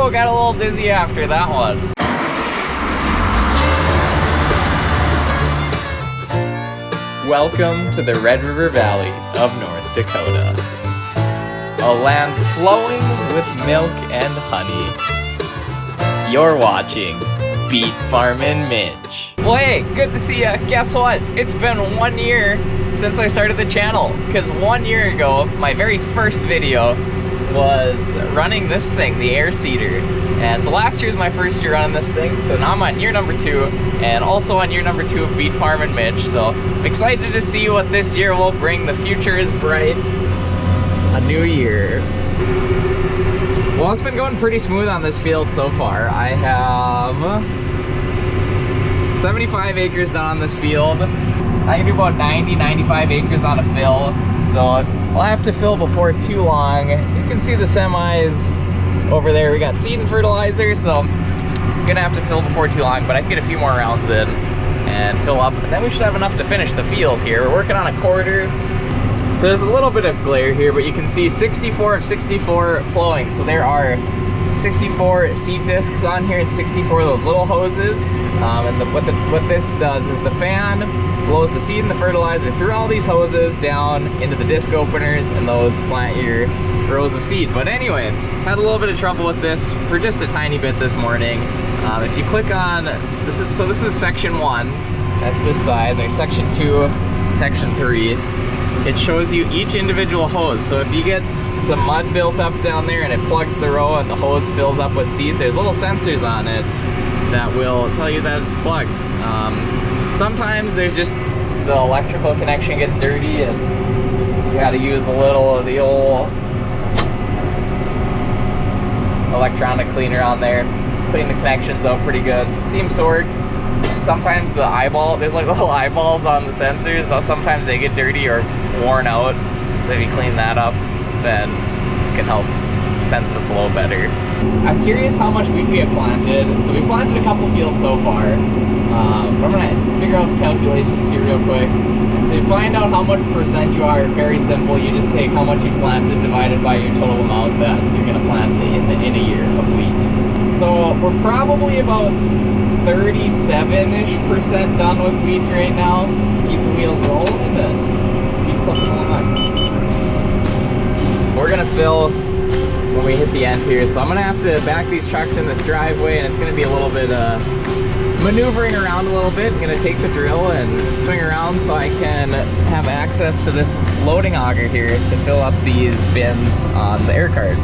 go. Got a little dizzy after that one. Welcome to the Red River Valley of North Dakota. A land flowing with milk and honey. You're watching Beet Farmin Mitch. Well, hey, good to see ya. Guess what? It's been 1 year since I started the channel. Because 1 year ago, my very first video was running this thing, the air seeder. And so last year was my first year running this thing. So now I'm on year number 2 and also on year number 2 of Beet Farmin Mitch. So I'm excited to see what this year will bring. The future is bright. A new year. Well, it's been going pretty smooth on this field so far. I have 75 acres done on this field. I can do about 95 acres on a fill. So I'll have to fill before too long. You can see the semis over there. We got seed and fertilizer, so I'm gonna have to fill before too long, but I can get a few more rounds in and fill up, and then we should have enough to finish the field here. We're working on a quarter. So there's a little bit of glare here, but you can see 64 of 64 flowing. So there are 64 seed discs on here and 64 of those little hoses. And what this does is the fan blows the seed and the fertilizer through all these hoses down into the disc openers, and those plant your rows of seed. But anyway, had a little bit of trouble with this for just a tiny bit this morning. If you click on, this is section 1, that's this side. There's section 2, section 3. It shows you each individual hose. So if you get some mud built up down there and it plugs the row and the hose fills up with seed, there's little sensors on it that will tell you that it's plugged. Sometimes there's just the electrical connection gets dirty and you gotta use a little of the old electronic cleaner on there. Clean the connections out pretty good. Seems to work. Sometimes the eyeball, there's like little eyeballs on the sensors, so sometimes they get dirty or worn out. So if you clean that up, then it can help sense the flow better. I'm curious how much wheat we have planted. So we planted a couple fields so far. I'm gonna figure out the calculations here real quick. And to find out how much percent you are, very simple. You just take how much you planted divided by your total amount that you're gonna plant in a year of wheat. So we're probably about 37-ish% done with wheat right now. Keep the wheels rolling and then keep clipping along. We're gonna fill when we hit the end here, so I'm gonna have to back these trucks in this driveway, and it's gonna be a little bit maneuvering around a little bit. I'm gonna take the drill and swing around so I can have access to this loading auger here to fill up these bins on the air cart.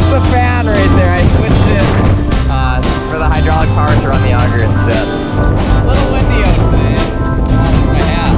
The fan right there, I switched it for the hydraulic power to run the auger instead. A little windy out today. My hat.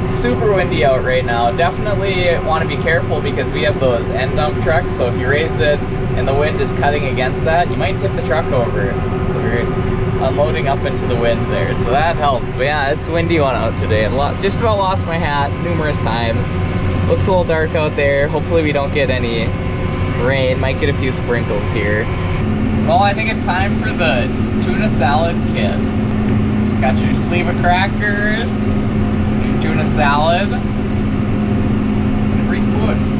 super windy out right now. Definitely want to be careful because we have those end dump trucks, so if you raise it and the wind is cutting against that, you might tip the truck over. So we're unloading up into the wind there, so that helps. But yeah, it's a windy one out today. Just about lost my hat numerous times. Looks a little dark out there. Hopefully we don't get any rain. Might get a few sprinkles here. Well, I think it's time for the tuna salad kit. Got your sleeve of crackers, your tuna salad, and a free spoon.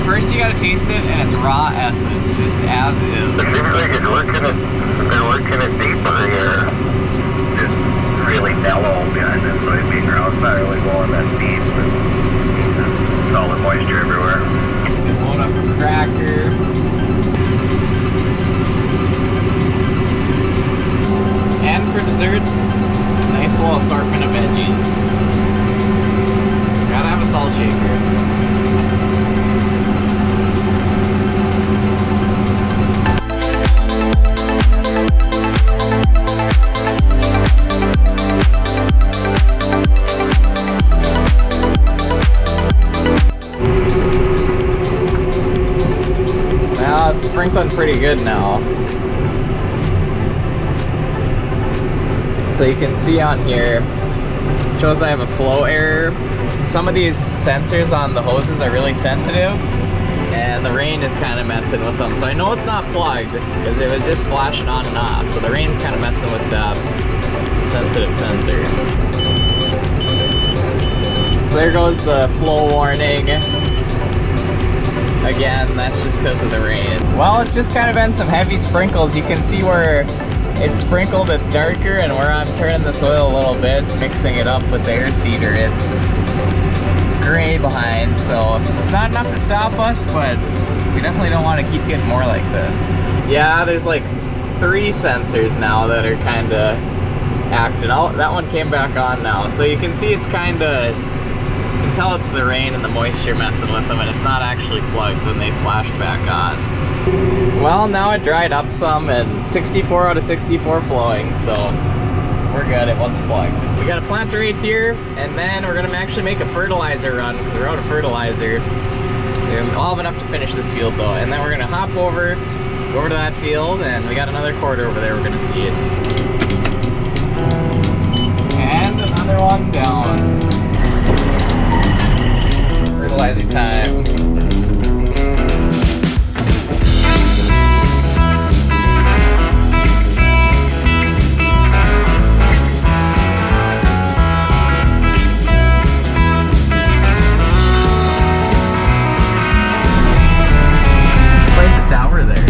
First you gotta taste it in its raw essence, just as is. It seems like they're working it deeper here. It's really mellow behind that soybean ground. It's not really going that deep, but solid moisture everywhere. Load up a cracker. And for dessert, nice little assortment of veggies. Gotta have a salt shaker. Sprinkling pretty good now. So you can see on here, it shows I have a flow error. Some of these sensors on the hoses are really sensitive, and the rain is kind of messing with them. So I know it's not plugged because it was just flashing on and off. So the rain's kind of messing with that sensitive sensor. So there goes the flow warning. Again, that's just because of the rain. Well, it's just kind of been some heavy sprinkles. You can see where it's sprinkled, it's darker, and where I'm turning the soil a little bit, mixing it up with the air seeder, it's gray behind. So it's not enough to stop us, but we definitely don't want to keep getting more like this. Yeah, there's like 3 sensors now that are kind of acting out. That one came back on now. So you can see it's kind of, you can tell it's the rain and the moisture messing with them, and it's not actually plugged when they flash back on. Well, now it dried up some, and 64 out of 64 flowing, so we're good. It wasn't plugged. We got a planter right here, and then we're gonna actually make a fertilizer run because we're out of fertilizer. I'll have enough to finish this field though, and then we're gonna hop over, go over to that field, and we got another quarter over there we're gonna seed. And another one down. Fertilizer time. It's quite the tower there.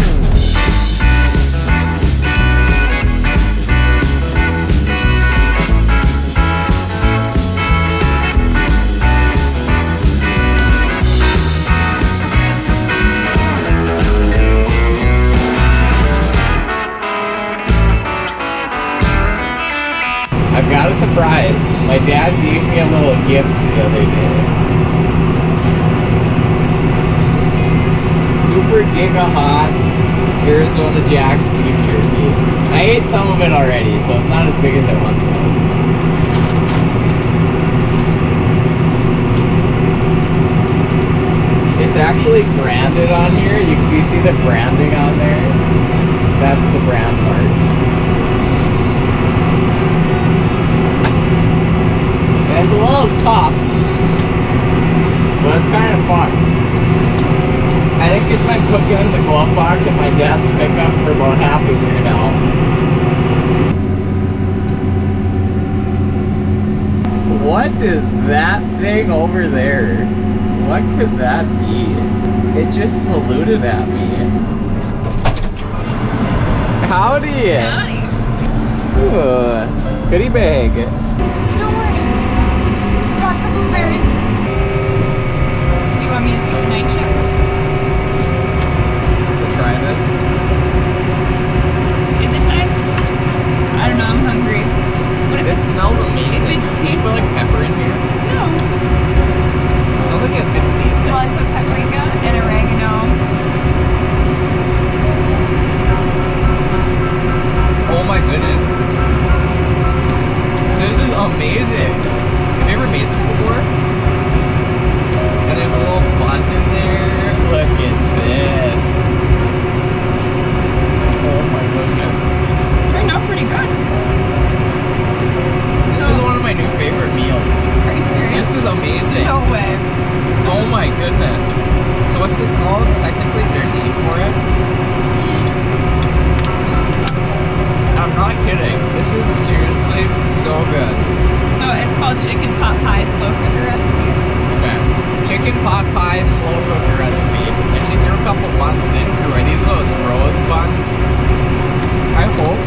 I've got a surprise. My dad gave me a little gift the other day. Super giga hot Arizona Jack's beef jerky. I ate some of it already, so it's not as big as it once was. It's actually branded on here. You see the branding on there? That's the brand mark. It's a little tough, but it's kind of fun. I think it's been cooking in the glove box at my dad's pickup for about half a year now. What is that thing over there? What could that be? It just saluted at me. Howdy! Howdy. Ooh, goodie bag. Blueberries. Do you want me to take the night shift? To try this. Is it time? I don't know, I'm hungry. What if This smells amazing. If it Do you tastes put like pepper in here? No. It smells like it has good seasoning. Well, I put paprika and oregano. amazing. Have you ever made this before? And there's a little bun in there. Look at this. Oh my goodness. Turned out pretty good. This is one of my new favorite meals. Are you serious? This is amazing. No way. Oh my goodness. So what's this called? Technically, is there a name for it? I'm not kidding. This is seriously so good. So it's called chicken pot pie slow cooker recipe. Okay. Chicken pot pie slow cooker recipe. And she threw a couple buns into it. Are these those Rhodes buns? I hope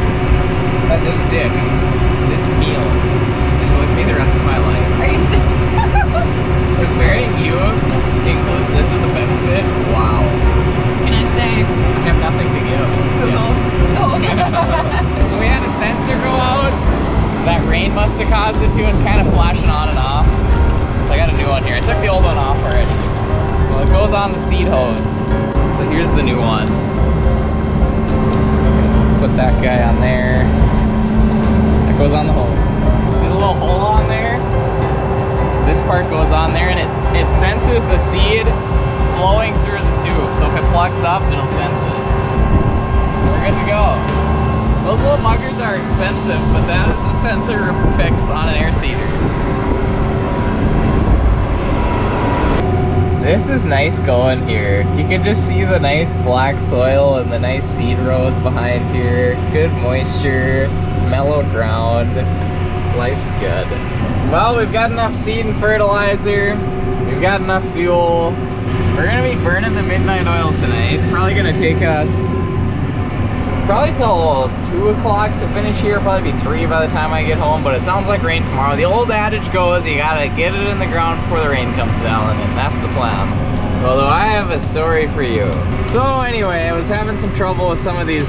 that this dish, this meal, is with me the rest of my life. Are you still? If marrying you includes this as a benefit, wow. Can I say I have nothing to give. Google? Oh. So we had a sensor go out. That rain must have caused it to. It's kind of flashing on and off. So I got a new one here. I took the old one off already. So it goes on the seed hose. So here's the new one. Just put that guy on there. That goes on the hose. There's a little hole on there. This part goes on there and it senses the seed flowing through the tube. So if it plugs up, it'll sense it. We're good to go. Those little muggers are expensive, but that is a sensor fix on an air seeder. This is nice going here. You can just see the nice black soil and the nice seed rows behind here. Good moisture, mellow ground. Life's good. Well, we've got enough seed and fertilizer. We've got enough fuel. We're gonna be burning the midnight oil tonight. Probably gonna take us probably till 2 o'clock to finish here. Probably be 3 by the time I get home, but it sounds like rain tomorrow. The old adage goes, you gotta get it in the ground before the rain comes down, and that's the plan. Although I have a story for you. So anyway, I was having some trouble with some of these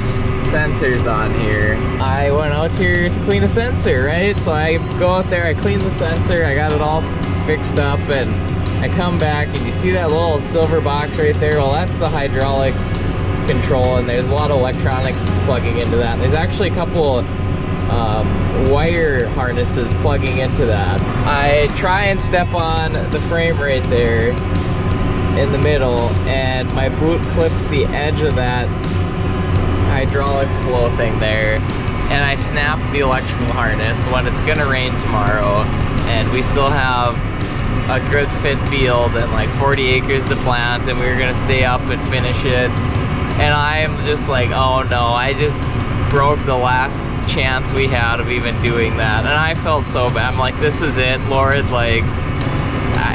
sensors on here. I went out here to clean a sensor, right? So I go out there, I clean the sensor, I got it all fixed up, and I come back and you see that little silver box right there? Well, that's the hydraulics control, and there's a lot of electronics plugging into that. And there's actually a couple wire harnesses plugging into that. I try and step on the frame right there in the middle, and my boot clips the edge of that hydraulic flow thing there, and I snap the electrical harness when it's gonna rain tomorrow, and we still have a good fit field and like 40 acres to plant, and we were gonna stay up and finish it. And I'm just like, oh no, I just broke the last chance we had of even doing that. And I felt so bad. I'm like, this is it, Lord. Like,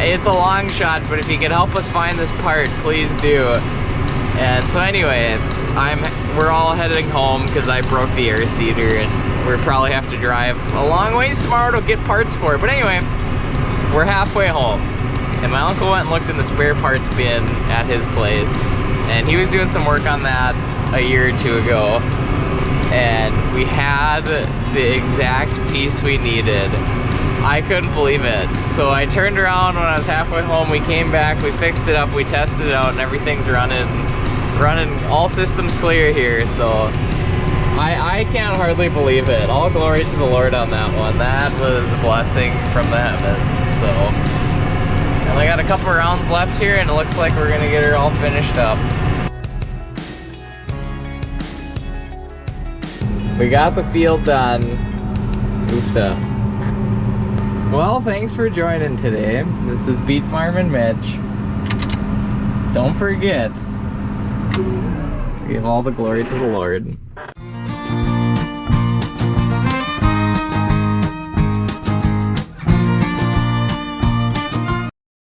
it's a long shot, but if you could help us find this part, please do. And so anyway, we're all heading home because I broke the air seeder, and we'll probably have to drive a long ways tomorrow to get parts for it. But anyway, we're halfway home. And my uncle went and looked in the spare parts bin at his place, and he was doing some work on that a year or 2 ago, and we had the exact piece we needed. I couldn't believe it. So I turned around when I was halfway home, we came back, we fixed it up, we tested it out, and everything's running all systems clear here. So I can't hardly believe it. All glory to the Lord on that one. That was a blessing from the heavens. So, and we got a couple rounds left here, and it looks like we're gonna get her all finished up. We got the field done. Oofta. Well, thanks for joining today. This is Beet Farmin Mitch. Don't forget to give all the glory to the Lord.